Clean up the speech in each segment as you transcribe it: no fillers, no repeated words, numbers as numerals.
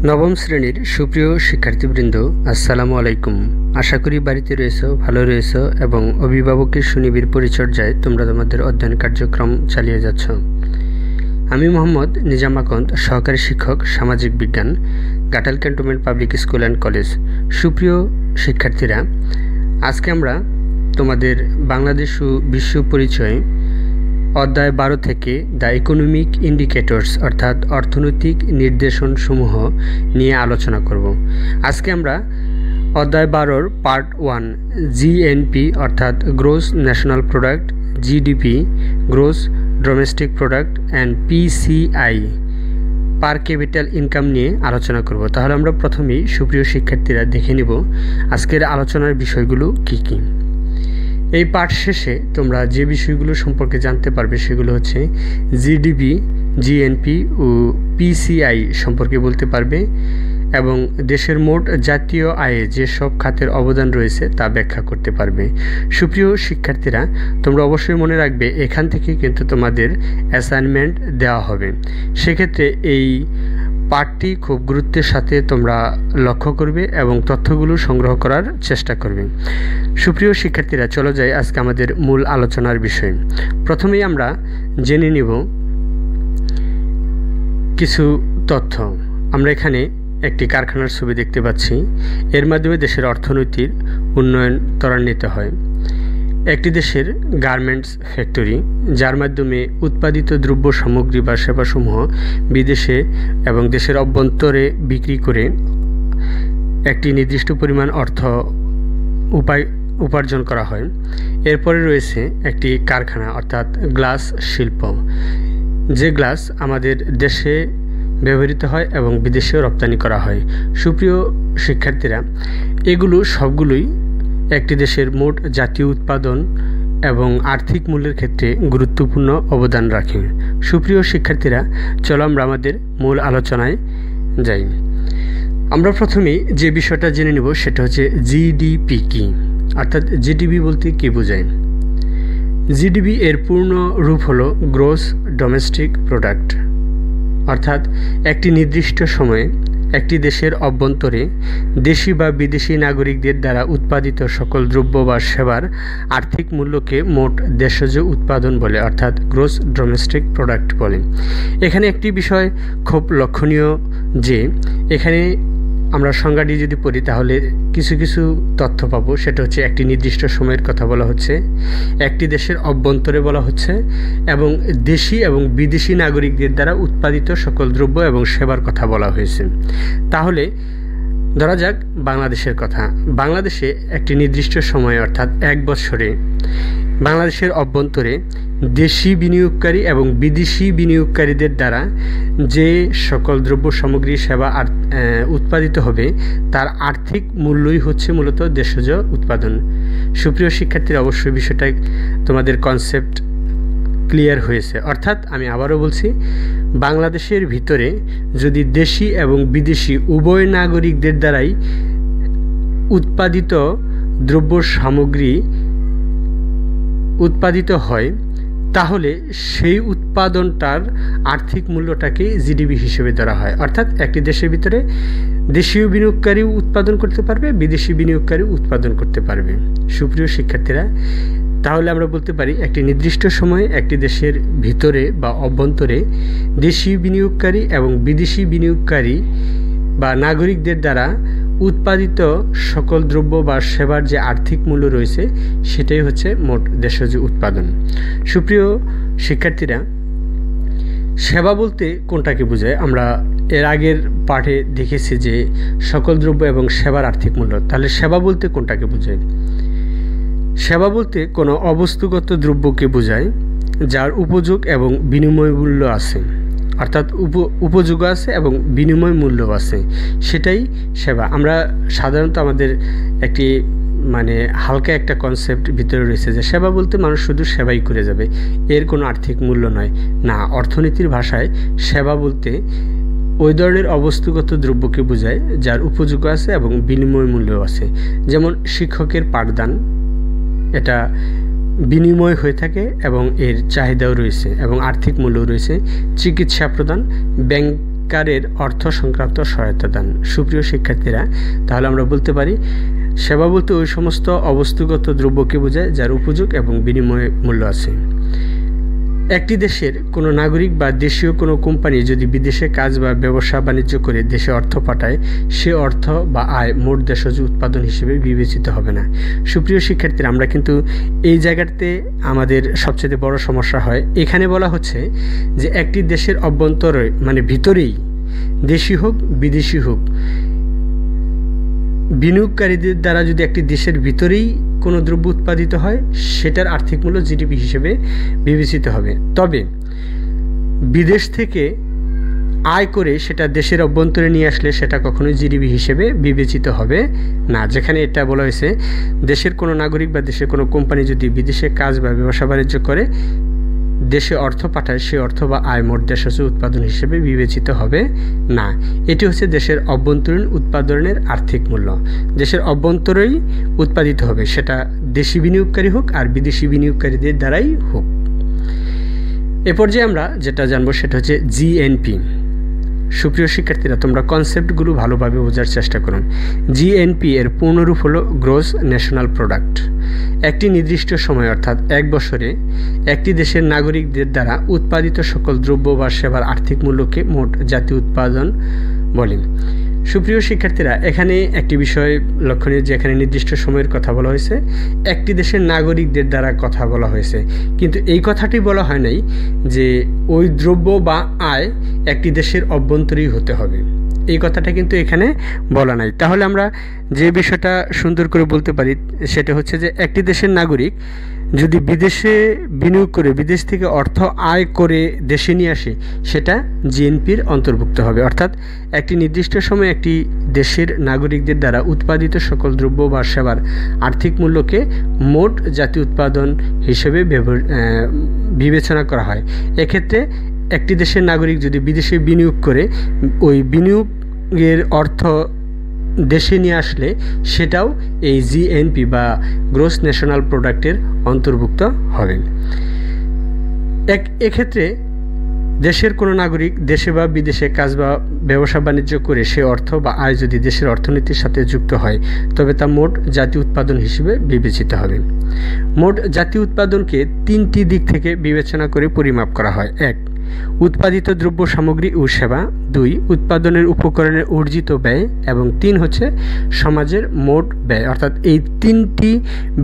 নবম শ্রেণীর সুপ্রিয় শিক্ষার্থীবৃন্দ, আসসালামু আলাইকুম। আশা করি বাড়িতে রয়েছো, ভালো রয়েছো এবং অভিভাবকের সুনিবিড় পরিচর্যায় তোমরা তোমাদের অধ্যয়ন কার্যক্রম চালিয়ে যাচ্ছ। আমি মোহাম্মদ নিজাম আকন্দ, সহকারী শিক্ষক সামাজিক বিজ্ঞান, Ghatail cantonment public school and college. সুপ্রিয় শিক্ষার্থীরা, আজকে আমরা তোমাদের বাংলাদেশ ও বিশ্ব পরিচয় অধ্যায় 12 থেকে দ্য ইকোনমিক ইন্ডিকেটরস অর্থাৎ অর্থনৈতিক নির্দেশনসমূহ নিয়ে আলোচনা করব। আজকে আমরা অধ্যায় 12 পার্ট 1 জিএনপি অর্থাৎ gross national product, GDP gross domestic product and PCI per capital income নিয়ে আলোচনা করব। তাহলে আমরা প্রথমেই সুপ্রিয় শিক্ষার্থীরা দেখে নিব আজকের আলোচনার বিষয়গুলো কি কি। এই পাঠ শেষে তোমরা যে বিষয়গুলো সম্পর্কে জানতে পারবে সেগুলো হচ্ছে জিডিপি, জিএনপি ও পিসিআই সম্পর্কে বলতে পারবে এবং দেশের মোট জাতীয় আয়ে যে সব খাতের অবদান রয়েছে তা ব্যাখ্যা করতে পারবে। সুপ্রিয় শিক্ষার্থীরা, তোমরা অবশ্যই মনে রাখবে এখান থেকে কিন্তু তোমাদের অ্যাসাইনমেন্ট দেওয়া হবে। সেক্ষেত্রে এই পাঠটি খুব গুরুত্বের সাথে তোমরা লক্ষ্য করবে এবং তথ্যগুলো সংগ্রহ করার চেষ্টা করবে। সুপ্রিয় শিক্ষার্থীরা, চলো যাই আজকে আমাদের মূল আলোচনার বিষয়। প্রথমেই আমরা জেনে নিব কিছু তথ্য। আমরা এখানে একটি কারখানার ছবি দেখতে পাচ্ছি। এর মাধ্যমে দেশের অর্থনৈতিক উন্নয়ন ত্বরান্বিত হয়। একটি দেশের গার্মেন্টস ফ্যাক্টরি, যার মাধ্যমে উৎপাদিত দ্রব্য সামগ্রী বা সেবাসমূহ বিদেশে এবং দেশের অভ্যন্তরে বিক্রি করে একটি নির্দিষ্ট পরিমাণ অর্থ উপার্জন করা হয়। এরপরে রয়েছে একটি কারখানা অর্থাৎ গ্লাস শিল্প, যে গ্লাস আমাদের দেশে ব্যবহৃত হয় এবং বিদেশেও রপ্তানি করা হয়। সুপ্রিয় শিক্ষার্থীরা, এগুলো সবগুলোই একটি দেশের মোট জাতীয় উৎপাদন এবং আর্থিক মূল্যের ক্ষেত্রে গুরুত্বপূর্ণ অবদান রাখে। সুপ্রিয় শিক্ষার্থীরা, চলো আমরা আমাদের মূল আলোচনায় যাই। আমরা প্রথমেই যে বিষয়টা জেনে নেব সেটা হচ্ছে জিডিপি কি, অর্থাৎ জিডিপি বলতে কী বোঝায়। জিডিপি এর পূর্ণ রূপ হলো গ্রোস ডোমেস্টিক প্রোডাক্ট, অর্থাৎ একটি নির্দিষ্ট সময়ে একটি দেশের অভ্যন্তরে দেশি বা বিদেশি নাগরিকদের দ্বারা উৎপাদিত সকল দ্রব্য বা সেবার আর্থিক মূল্যকে মোট দেশজ উৎপাদন বলে, অর্থাৎ গ্রোস ডোমেস্টিক প্রোডাক্ট বলে। এখানে একটি বিষয় খুব লক্ষণীয় যে এখানে আমরা সংজ্ঞাটি যদি পড়ি তাহলে কিছু কিছু তথ্য পাবো। সেটা হচ্ছে একটি নির্দিষ্ট সময়ের কথা বলা হচ্ছে, একটি দেশের অভ্যন্তরে বলা হচ্ছে এবং দেশি এবং বিদেশি নাগরিকদের দ্বারা উৎপাদিত সকল দ্রব্য এবং সেবার কথা বলা হয়েছে। তাহলে ধরা যাক বাংলাদেশের কথা। বাংলাদেশে একটি নির্দিষ্ট সময়ে অর্থাৎ 1 বছরে বাংলাদেশের অভ্যন্তরে দেশি বিনিয়োগকারী এবং বিদেশি বিনিয়োগকারীদের দ্বারা যে সকল দ্রব্য সামগ্রী সেবা উৎপাদিত হবে তার আর্থিক মূল্যই হচ্ছে মূলত দেশজ উৎপাদন। সুপ্রিয় শিক্ষার্থীরা, অবশ্যই বিষয়টা তোমাদের কনসেপ্ট ক্লিয়ার হয়েছে। অর্থাৎ আমি আবারও বলছি, বাংলাদেশের ভিতরে যদি দেশি এবং বিদেশি উভয় নাগরিকদের দ্বারাই উৎপাদিত দ্রব্য সামগ্রী উৎপাদিত হয় তাহলে সেই উৎপাদনটার আর্থিক মূল্যটাকে জিডিপি হিসেবে ধরা হয়। অর্থাৎ একটি দেশের ভিতরে দেশীয় বিনিয়োগকারীও উৎপাদন করতে পারবে, বিদেশি বিনিয়োগকারীও উৎপাদন করতে পারবে। সুপ্রিয় শিক্ষার্থীরা, তাহলে আমরা বলতে পারি একটি নির্দিষ্ট সময়ে একটি দেশের ভিতরে বা অভ্যন্তরে দেশীয় বিনিয়োগকারী এবং বিদেশি বিনিয়োগকারী বা নাগরিকদের দ্বারা উৎপাদিত সকল দ্রব্য বা সেবার যে আর্থিক মূল্য রয়েছে সেটাই হচ্ছে মোট দেশজ উৎপাদন। সুপ্রিয় শিক্ষার্থীরা, সেবা বলতে কোনটাকে বোঝায়? আমরা এর আগের পাঠে দেখেছি যে সকল দ্রব্য এবং সেবার আর্থিক মূল্য। তাহলে সেবা বলতে কোনটাকে বোঝায়? সেবা বলতে কোনো অবস্তুগত দ্রব্যকে বোঝায় যার উপযোগ এবং বিনিময় মূল্য আছে, অর্থাৎ উপযোগ আছে এবং বিনিময় মূল্য আছে, সেটাই সেবা। আমরা সাধারণত আমাদের একটি হালকা একটা কনসেপ্ট ভিতরে রয়েছে যে সেবা বলতে মানুষ শুধু সেবাই করে যাবে, এর কোনো আর্থিক মূল্য নয়। না, অর্থনীতির ভাষায় সেবা বলতে ওই ধরনের অবস্তুগত দ্রব্যকে বোঝায় যার উপযোগ আছে এবং বিনিময় মূল্য আছে। যেমন শিক্ষকের পাঠদান, এটা বিনিময় হয়ে থাকে এবং এর চাহিদাও রয়েছে এবং আর্থিক মূল্য রয়েছে। চিকিৎসা প্রদান, ব্যাংক সত্যিকারের অর্থ সংক্রান্ত সহায়তা দান। সুপ্রিয় শিক্ষার্থীরা, তাহলে আমরা বলতে পারি সেবা বলতে ওই সমস্ত অবস্তুগত দ্রব্যকে বোঝায় যার উপযোগ এবং বিনিময় মূল্য আছে। একটি দেশের কোনো নাগরিক বা দেশীয় কোনো কোম্পানি যদি বিদেশে কাজ বা ব্যবসা বাণিজ্য করে দেশে অর্থ পাঠায়, সে অর্থ বা আয় মোট দেশজ উৎপাদন হিসেবে বিবেচিত হবে না। সুপ্রিয় শিক্ষার্থীরা, আমরা কিন্তু এই জায়গাতে আমাদের সবচেয়ে বড় সমস্যা হয়। এখানে বলা হচ্ছে যে একটি দেশের অভ্যন্তরে মানে ভিতরেই, দেশি হোক বিদেশি হোক, বিনিয়োগকারীদের দ্বারা যদি একটি দেশের ভিতরেই কোনো দ্রব্য উৎপাদিত হয়, সেটার আর্থিক মূল্য জিডিপি হিসেবে বিবেচিত হবে। তবে বিদেশ থেকে আয় করে সেটা দেশের অভ্যন্তরে নিয়ে আসলে সেটা কখনোই জিডিপি হিসেবে বিবেচিত হবে না। যেখানে এটা বলা হয়েছে দেশের কোনো নাগরিক বা দেশের কোনো কোম্পানি যদি বিদেশে কাজ বা ব্যবসা বাণিজ্য করে দেশে অর্থ পাঠায়, সে অর্থ বা আয় মোট দেশজ উৎপাদন হিসেবে বিবেচিত হবে না। এটি হচ্ছে দেশের অভ্যন্তরীণ উৎপাদনের আর্থিক মূল্য। দেশের অভ্যন্তরেই উৎপাদিত হবে, সেটা দেশি বিনিয়োগকারী হোক আর বিদেশি বিনিয়োগকারীদের দ্বারাই হোক। এ পর্যায়ে আমরা যেটা জানবো সেটা হচ্ছে জিএনপি। সুপ্রিয় শিক্ষার্থীরা, তোমরা কনসেপ্টগুলো ভালোভাবে বোঝার চেষ্টা করুন। জিএনপি এর পূর্ণরূপ হলো গ্রোস ন্যাশনাল প্রোডাক্ট। একটি নির্দিষ্ট সময় অর্থাৎ এক বছরে একটি দেশের নাগরিকদের দ্বারা উৎপাদিত সকল দ্রব্য বা সেবার আর্থিক মূল্যকে মোট জাতীয় উৎপাদন বলে। সুপ্রিয় শিক্ষার্থীরা, এখানে একটি বিষয় লক্ষণীয় যে এখানে নির্দিষ্ট সময়ের কথা বলা হয়েছে, একটি দেশের নাগরিকদের দ্বারা কথা বলা হয়েছে, কিন্তু এই কথাটি বলা হয় নাই যে ওই দ্রব্য বা আয় একটি দেশের অভ্যন্তরেই হতে হবে। এই কথাটা কিন্তু এখানে বলা নাই। তাহলে আমরা যে বিষয়টা সুন্দর করে বলতে পারি সেটা হচ্ছে যে একটি দেশের নাগরিক যদি বিদেশে বিনিয়োগ করে বিদেশ থেকে অর্থ আয় করে দেশে নিয়ে আসে, সেটা জিএনপির অন্তর্ভুক্ত হবে। অর্থাৎ একটি নির্দিষ্ট সময়ে একটি দেশের নাগরিকদের দ্বারা উৎপাদিত সকল দ্রব্য বা সেবার আর্থিক মূল্যকে মোট জাতীয় উৎপাদন হিসেবে বিবেচনা করা হয়। এক্ষেত্রে একটি দেশের নাগরিক যদি বিদেশে বিনিয়োগ করে ওই বিনিয়োগের অর্থ দেশে নিয়ে আসলে সেটাও এই জিএনপি বা গ্রোস ন্যাশনাল প্রোডাক্টের অন্তর্ভুক্ত হবে। এক্ষেত্রে দেশের কোনো নাগরিক দেশে বা বিদেশে কাজ বা ব্যবসা বাণিজ্য করে সে অর্থ বা আয় যদি দেশের অর্থনীতির সাথে যুক্ত হয়, তবে তা মোট জাতীয় উৎপাদন হিসেবে বিবেচিত হবে। মোট জাতীয় উৎপাদনকে তিনটি দিক থেকে বিবেচনা করে পরিমাপ করা হয়। 1. উৎপাদিত দ্রব্য সামগ্রী ও সেবা। 2. উৎপাদনের উপকরণের অর্জিত ব্যয়। এবং 3 হচ্ছে সমাজের মোট ব্যয়। অর্থাৎ এই তিনটি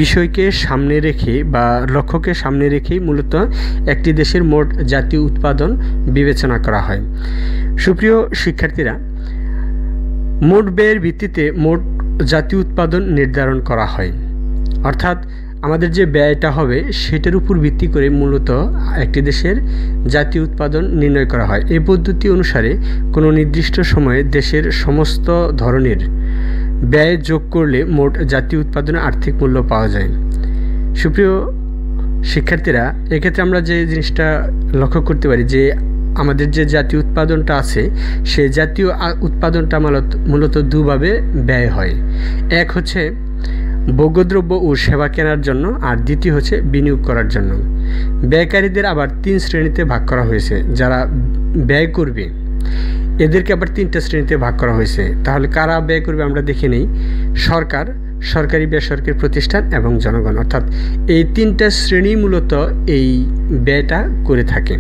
বিষয়কে সামনে রেখে বা লক্ষ্যকে সামনে রেখেই মূলত একটি দেশের মোট জাতীয় উৎপাদন বিবেচনা করা হয়। সুপ্রিয় শিক্ষার্থীরা, মোট ব্যয়ের ভিত্তিতে মোট জাতীয় উৎপাদন নির্ধারণ করা হয়। অর্থাৎ আমাদের যে ব্যয়টা হবে সেটার উপর ভিত্তি করে মূলত একটি দেশের জাতীয় উৎপাদন নির্ণয় করা হয়। এই পদ্ধতি অনুসারে কোনো নির্দিষ্ট সময়ে দেশের সমস্ত ধরনের ব্যয় যোগ করলে মোট জাতীয় উৎপাদনের আর্থিক মূল্য পাওয়া যায়। সুপ্রিয় শিক্ষার্থীরা, এক্ষেত্রে আমরা যে জিনিসটা লক্ষ্য করতে পারি যে আমাদের যে জাতীয় উৎপাদনটা আছে সেই জাতীয় উৎপাদনটা মূলত দুভাবে ব্যয় হয়। এক হচ্ছে ভোগ্যদ্রব্য ও সেবা কেনার জন্য, আর দ্বিতীয় হচ্ছে বিনিয়োগ করার জন্য। ব্যয়কারীদের আবার 3 শ্রেণীতে ভাগ করা হয়েছে। যারা ব্যয় করবে এদেরকে আবার 3টা শ্রেণীতে ভাগ করা হয়েছে। তাহলে কারা ব্যয় করবে আমরা দেখে নেই। সরকার, সরকারি বেসরকারি প্রতিষ্ঠান এবং জনগণ। অর্থাৎ এই 3টা শ্রেণী মূলত এই ব্যয়টা করে থাকে।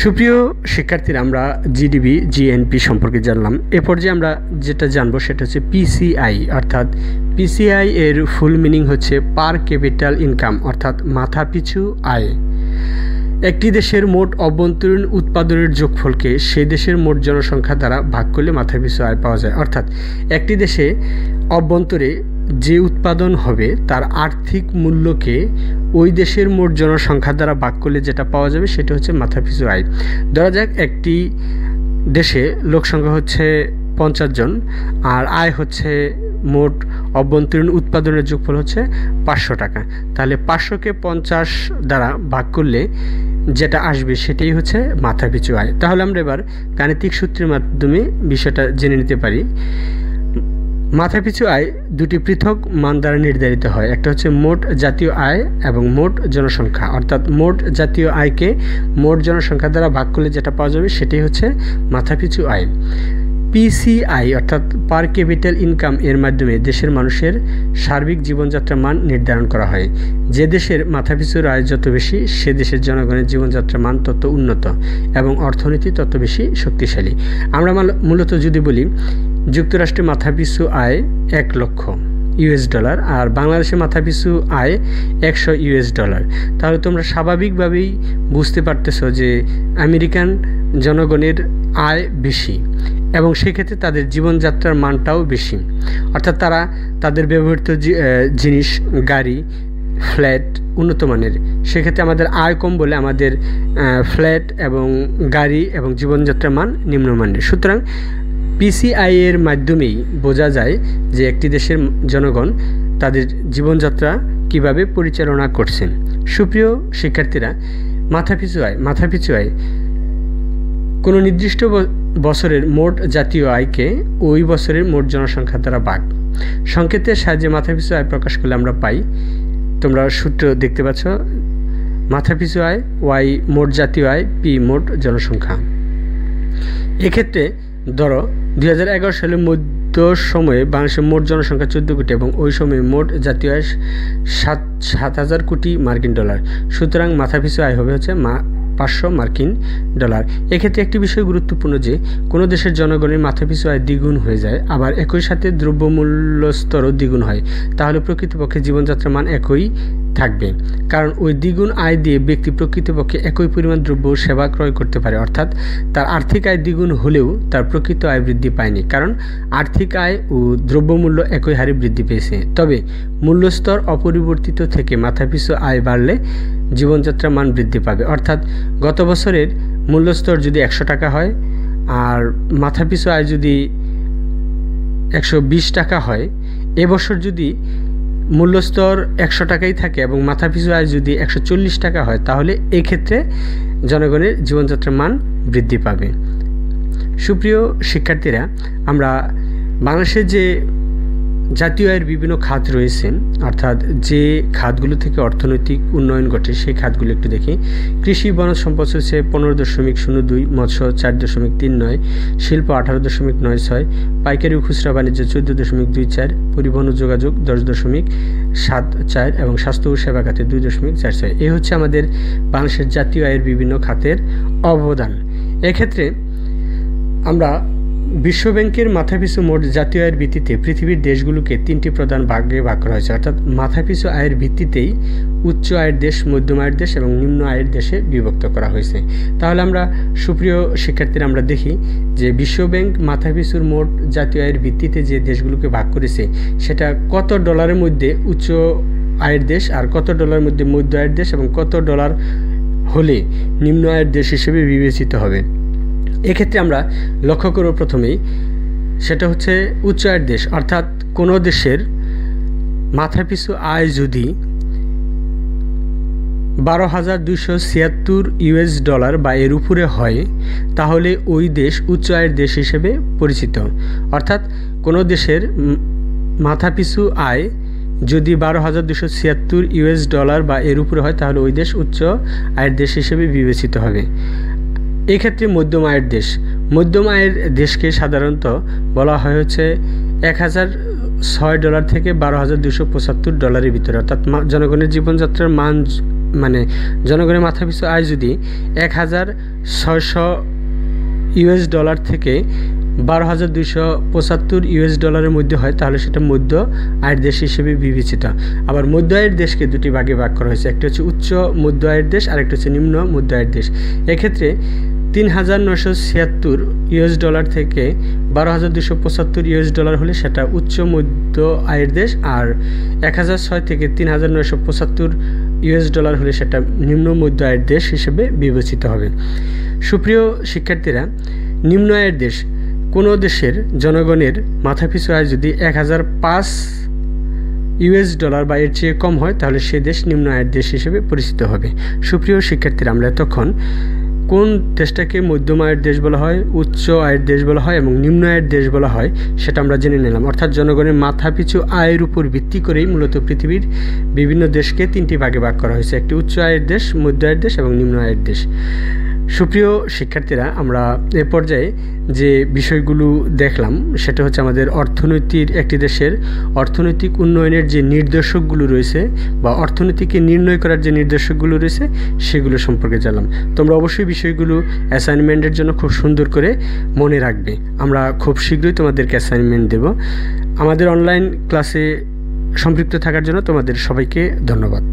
সুপ্রিয় শিক্ষার্থীরা, আমরা জিডিপি জিএনপি সম্পর্কে জানলাম। এ পর্যায়ে আমরা যেটা জানবো সেটা হচ্ছে পিসিআই। অর্থাৎ পিসিআই এর ফুল মিনিং হচ্ছে পার ক্যাপিটাল ইনকাম, অর্থাৎ মাথাপিছু আয়। একটি দেশের মোট অভ্যন্তরীণ উৎপাদনের যোগফলকে সেই দেশের মোট জনসংখ্যা দ্বারা ভাগ করলে মাথাপিছু আয় পাওয়া যায়। অর্থাৎ একটি দেশে অভ্যন্তরে যে উৎপাদন হবে তার আর্থিক মূল্যকে ওই দেশের মোট জনসংখ্যা দ্বারা ভাগ করলে যেটা পাওয়া যাবে সেটা হচ্ছে মাথাপিছু আয়। ধরা যাক একটি দেশে লোকসংখ্যা হচ্ছে 50 জন আর আয় হচ্ছে মোট অভ্যন্তরীণ উৎপাদনের যোগফল হচ্ছে 500 টাকা। তাহলে 500কে 50 দ্বারা ভাগ করলে যেটা আসবে সেটাই হচ্ছে মাথাপিছু আয়। তাহলে আমরা এবার গাণিতিক সূত্রের মাধ্যমে বিষয়টা জেনে নিতে পারি। মাথাপিছু আয় দুটি পৃথক মান দ্বারা নির্ধারিত হয়। একটা হচ্ছে মোট জাতীয় আয় এবং মোট জনসংখ্যা, অর্থাৎ মোট জাতীয় আয়কে মোট জনসংখ্যা দ্বারা ভাগ করলে যেটা পাওয়া যাবে সেটাই হচ্ছে মাথাপিছু আয়। পিসিআই অর্থাৎ পার ক্যাপিটাল ইনকাম এর মাধ্যমে দেশের মানুষের সার্বিক জীবনযাত্রার মান নির্ধারণ করা হয়। যে দেশের মাথাপিছু আয় যত বেশি, সে দেশের জনগণের জীবনযাত্রার মান তত উন্নত এবং অর্থনীতি তত বেশি শক্তিশালী। আমরা মূলত যদি বলি যুক্তরাষ্ট্রে মাথাপিছু আয় $1,00,000 আর বাংলাদেশের মাথাপিছু আয় $100, তাহলে তোমরা স্বাভাবিকভাবেই বুঝতে পারতেছো যে আমেরিকান জনগণের আয় বেশি এবং সেক্ষেত্রে তাদের জীবনযাত্রার মানটাও বেশি, অর্থাৎ তারা তাদের ব্যবহৃত জিনিস, গাড়ি, ফ্ল্যাট উন্নত মানের। সেক্ষেত্রে আমাদের আয় কম বলে আমাদের ফ্ল্যাট এবং গাড়ি এবং জীবনযাত্রার মান নিম্নমানের। সুতরাং পিসিআই এর মাধ্যমেই বোঝা যায় যে একটি দেশের জনগণ তাদের জীবনযাত্রা কিভাবে পরিচালনা করছেন। সুপ্রিয় শিক্ষার্থীরা, মাথাপিছু আয় কোনো নির্দিষ্ট বছরের মোট জাতীয় আয়কে ওই বছরের মোট জনসংখ্যা দ্বারা ভাগ। সংকেতের সাহায্যে মাথাপিছু আয় প্রকাশ করলে আমরা পাই, তোমরা সূত্র দেখতে পাচ্ছ, মাথাপিছু আয় ওয়াই মোট জাতীয় আয়, পি মোট জনসংখ্যা। এক্ষেত্রে ধরো 2011 সালের মধ্য সময়ে বাংলাদেশের মোট জনসংখ্যা 14 কোটি এবং ওই সময়ে মোট জাতীয় আয় $7,000 কোটি মার্কিন ডলার। সুতরাং মাথাপিছু আয় হবে হচ্ছে $500। এক্ষেত্রে একটি বিষয় গুরুত্বপূর্ণ যে কোনো দেশের জনগণের মাথাপিছু আয় দ্বিগুণ হয়ে যায়, আবার একই সাথে দ্রব্যমূল্য স্তরও দ্বিগুণ হয়, তাহলে প্রকৃতপক্ষে জীবনযাত্রার মান একই থাকবে, কারণ ওই দ্বিগুণ আয় দিয়ে ব্যক্তি প্রকৃতপক্ষে একই পরিমাণ দ্রব্য সেবা ক্রয় করতে পারে। অর্থাৎ তার আর্থিক আয় দ্বিগুণ হলেও তার প্রকৃত আয় বৃদ্ধি পায়নি, কারণ আর্থিক আয় ও দ্রব্যমূল্য একই হারে বৃদ্ধি পেয়েছে। তবে মূল্যস্তর অপরিবর্তিত থেকে মাথাপিছু আয় বাড়লে জীবনযাত্রার মান বৃদ্ধি পাবে। অর্থাৎ গত বছরের মূল্যস্তর যদি 100 টাকা হয় আর মাথাপিছু আয় যদি 120 টাকা হয়, এবছর যদি মূল্যস্তর 100 টাকাই থাকে এবং মাথাপিছু আয় যদি 140 টাকা হয়, তাহলে এক্ষেত্রে জনগণের জীবনযাত্রার মান বৃদ্ধি পাবে। সুপ্রিয় শিক্ষার্থীরা, আমরা বাংলাদেশের যে জাতীয় আয়ের বিভিন্ন খাত রয়েছে, অর্থাৎ যে খাতগুলো থেকে অর্থনৈতিক উন্নয়ন ঘটে সেই খাতগুলো একটু দেখি। কৃষি বনজ সম্পদ হচ্ছে 15.02, মৎস্য 4.39, শিল্প 18.96, পাইকারি ও খুচরা বাণিজ্য 14.24, পরিবহন ও যোগাযোগ 10.74 এবং স্বাস্থ্য ও সেবা খাতে 2.46। এই হচ্ছে আমাদের বাংলাদেশের জাতীয় আয়ের বিভিন্ন খাতের অবদান। এক্ষেত্রে আমরা বিশ্বব্যাংকের মাথাপিছু মোট জাতীয় আয়ের ভিত্তিতে পৃথিবীর দেশগুলোকে 3টি প্রধান ভাগে ভাগ করা হয়েছে, অর্থাৎ মাথাপিছু আয়ের ভিত্তিতেই উচ্চ আয়ের দেশ, মধ্যম আয়ের দেশ এবং নিম্ন আয়ের দেশে বিভক্ত করা হয়েছে। তাহলে আমরা সুপ্রিয় শিক্ষার্থীরা আমরা দেখি যে বিশ্বব্যাংক মাথাপিছুর মোট জাতীয় আয়ের ভিত্তিতে যে দেশগুলোকে ভাগ করেছে সেটা কত ডলারের মধ্যে উচ্চ আয়ের দেশ আর কত ডলারের মধ্যে মধ্য আয়ের দেশ এবং কত ডলার হলে নিম্ন আয়ের দেশ হিসেবে বিবেচিত হবে। এক্ষেত্রে আমরা লক্ষ্য করব প্রথমেই, সেটা হচ্ছে উচ্চ আয়ের দেশ, অর্থাৎ কোনো দেশের মাথাপিছু আয় যদি $12,276 বা এর উপরে হয়, তাহলে ওই দেশ উচ্চ আয়ের দেশ হিসেবে পরিচিত। অর্থাৎ কোনো দেশের মাথাপিছু আয় যদি $12,276 বা এর উপরে হয়, তাহলে ওই দেশ উচ্চ আয়ের দেশ হিসেবে বিবেচিত হবে। এক্ষেত্রে মধ্যম আয়ের দেশকে সাধারণত বলা হয় হচ্ছে $1,006 থেকে $12,275 ভিতরে, অর্থাৎ জনগণের জীবনযাত্রার মান মানে জনগণের মাথাপিছু আয় যদি $1,600 থেকে $12,275 মধ্যে হয়, তাহলে সেটা মধ্য আয়ের দেশ হিসেবে বিবেচিত। আবার মধ্য আয়ের দেশকে দুটি ভাগে ভাগ করা হয়েছে, একটি হচ্ছে উচ্চ মধ্য আয়ের দেশ আর একটি হচ্ছে নিম্ন মধ্য আয়ের দেশ। এক্ষেত্রে $3,976 থেকে $12,275 হলে সেটা উচ্চ মধ্য আয়ের দেশ, আর 1,006 থেকে $3,975 হলে সেটা নিম্ন মধ্য আয়ের দেশ হিসেবে বিবেচিত হবে। সুপ্রিয় শিক্ষার্থীরা, নিম্ন আয়ের দেশ কোনো দেশের জনগণের মাথাপিছু আয় যদি $1,005 বা এর চেয়ে কম হয়, তাহলে সে দেশ নিম্ন আয়ের দেশ হিসেবে পরিচিত হবে। সুপ্রিয় শিক্ষার্থীরা, আমরা এতক্ষণ কোন দেশটাকে মধ্যম আয়ের দেশ বলা হয়, উচ্চ আয়ের দেশ বলা হয় এবং নিম্ন আয়ের দেশ বলা হয় সেটা আমরা জেনে নিলাম। অর্থাৎ জনগণের মাথাপিছু আয়ের উপর ভিত্তি করেই মূলত পৃথিবীর বিভিন্ন দেশকে 3টি ভাগে ভাগ করা হয়েছে, একটি উচ্চ আয়ের দেশ, মধ্য আয়ের দেশ এবং নিম্ন আয়ের দেশ। সুপ্রিয় শিক্ষার্থীরা, আমরা এ পর্যায়ে যে বিষয়গুলো দেখলাম সেটা হচ্ছে আমাদের অর্থনীতির, একটি দেশের অর্থনৈতিক উন্নয়নের যে নির্দেশকগুলো রয়েছে বা অর্থনীতিকে নির্ণয় করার যে নির্দেশকগুলো রয়েছে সেগুলো সম্পর্কে জানলাম। তোমরা অবশ্যই বিষয়গুলো অ্যাসাইনমেন্টের জন্য খুব সুন্দর করে মনে রাখবে। আমরা খুব শীঘ্রই তোমাদেরকে অ্যাসাইনমেন্ট দেব। আমাদের অনলাইন ক্লাসে সম্পৃক্ত থাকার জন্য তোমাদের সবাইকে ধন্যবাদ।